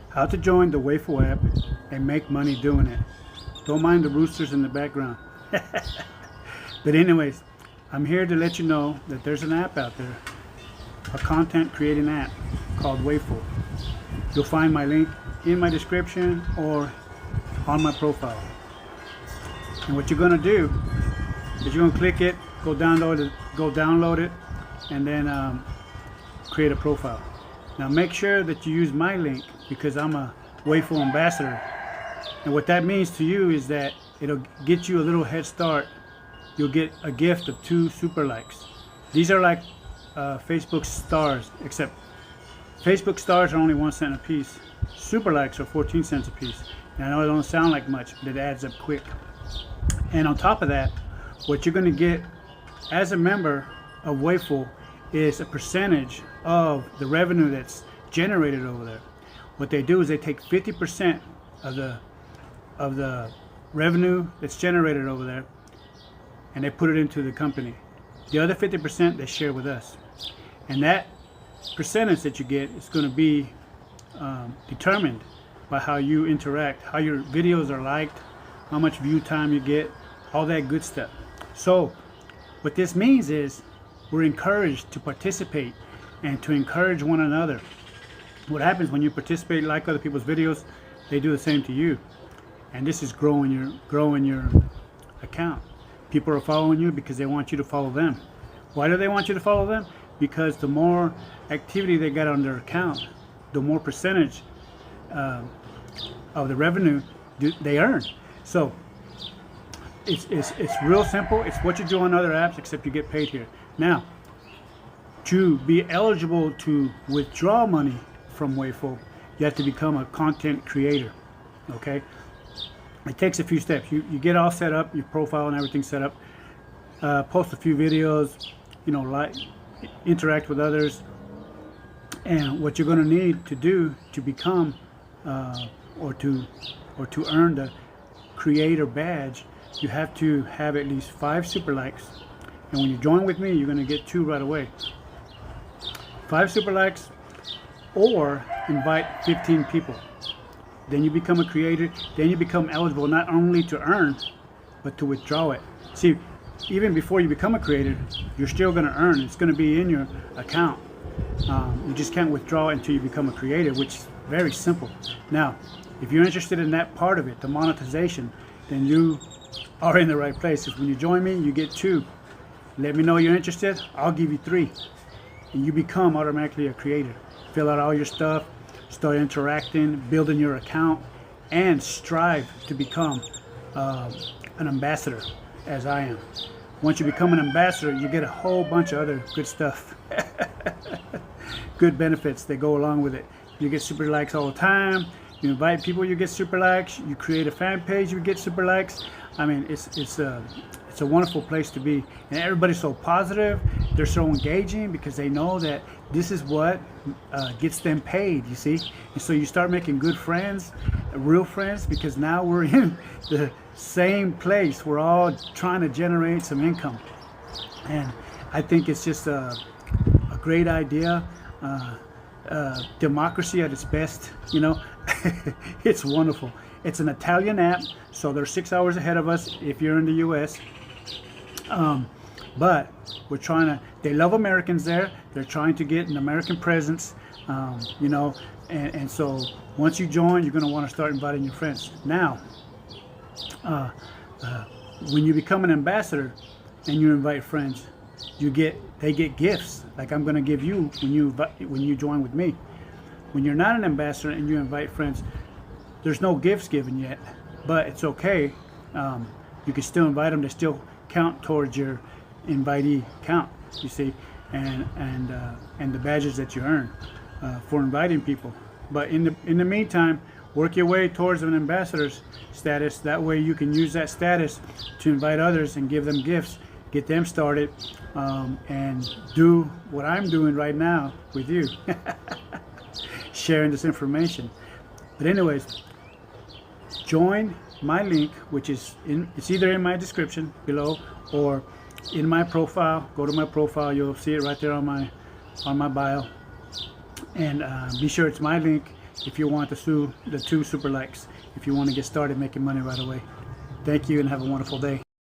How to join the Waveful app and make money doing it. Don't mind the roosters in the background. But anyways, I'm here to let you know that there's an app out there, a content creating app called Waveful. You'll find my link in my description or on my profile. And what you're going to do is you're going to click it, go download it, and then create a profile. Now make sure that you use my link because I'm a Waveful ambassador. And what that means to you is that it'll get you a little head start. You'll get a gift of 2 super likes. These are like Facebook stars, except Facebook stars are only 1 cent a piece. Super likes are 14 cents a piece. And I know it don't sound like much, but it adds up quick. And on top of that, what you're going to get as a member of Waveful is a percentage of the revenue that's generated over there. What they do is they take 50% of the revenue that's generated over there and they put it into the company. The other 50% they share with us. And that percentage that you get is going to be determined by how you interact, how your videos are liked, how much view time you get, all that good stuff. So what this means is we're encouraged to participate and to encourage one another. What happens when you participate, like other people's videos, they do the same to you. And this is growing your account. People are following you because they want you to follow them. Why do they want you to follow them? Because the more activity they got on their account, the more percentage of the revenue they earn. So it's real simple. It's what you do on other apps, except you get paid here. Now, to be eligible to withdraw money from Waveful, you have to become a content creator. Okay? It takes a few steps. You get all set up, your profile and everything set up, post a few videos, like interact with others. And what you're going to need to do to become or to earn the creator badge, you have to have at least 5 super likes. And when you join with me, you're going to get 2 right away. 5 super likes, or invite 15 people. Then you become a creator. Then you become eligible not only to earn, but to withdraw it. See, even before you become a creator, you're still going to earn. It's going to be in your account. You just can't withdraw it until you become a creator, which is very simple. Now, if you're interested in that part of it, the monetization, then you are in the right place. If when you join me, you get 2. Let me know you're interested. I'll give you 3. And you become automatically a creator. Fill out all your stuff, start interacting, building your account, and strive to become an ambassador, as I am. Once you become an ambassador, you get a whole bunch of other good stuff. Good benefits that go along with it. You get super likes all the time. You invite people, you get super likes. You create a fan page, you get super likes. I mean, it's a wonderful place to be. And everybody's so positive. They're so engaging because they know that this is what gets them paid, you see. And so you start making good friends, real friends, because now we're in the same place. We're all trying to generate some income. And I think it's just a great idea. Democracy at its best, It's wonderful. It's an Italian app, so they're 6 hours ahead of us if you're in the US. But we're they love Americans there. They're trying to get an American presence, and so once you join, you're going to want to start inviting your friends. Now, when you become an ambassador and you invite friends, they get gifts like I'm going to give you when you join with me. When you're not an ambassador and you invite friends, there's no gifts given yet, but it's okay. You can still invite them. They still count towards your invitee count, you see, and the badges that you earn for inviting people. But in the meantime, work your way towards an ambassador's status. That way you can use that status to invite others and give them gifts, get them started, and do what I'm doing right now with you, sharing this information. But anyways, join my link, which is it's either in my description below or in my profile. Go to my profile, you'll see it right there on my bio, and be sure it's my link. if you want the 2 super likes, if you want to get started making money right away. Thank you and have a wonderful day.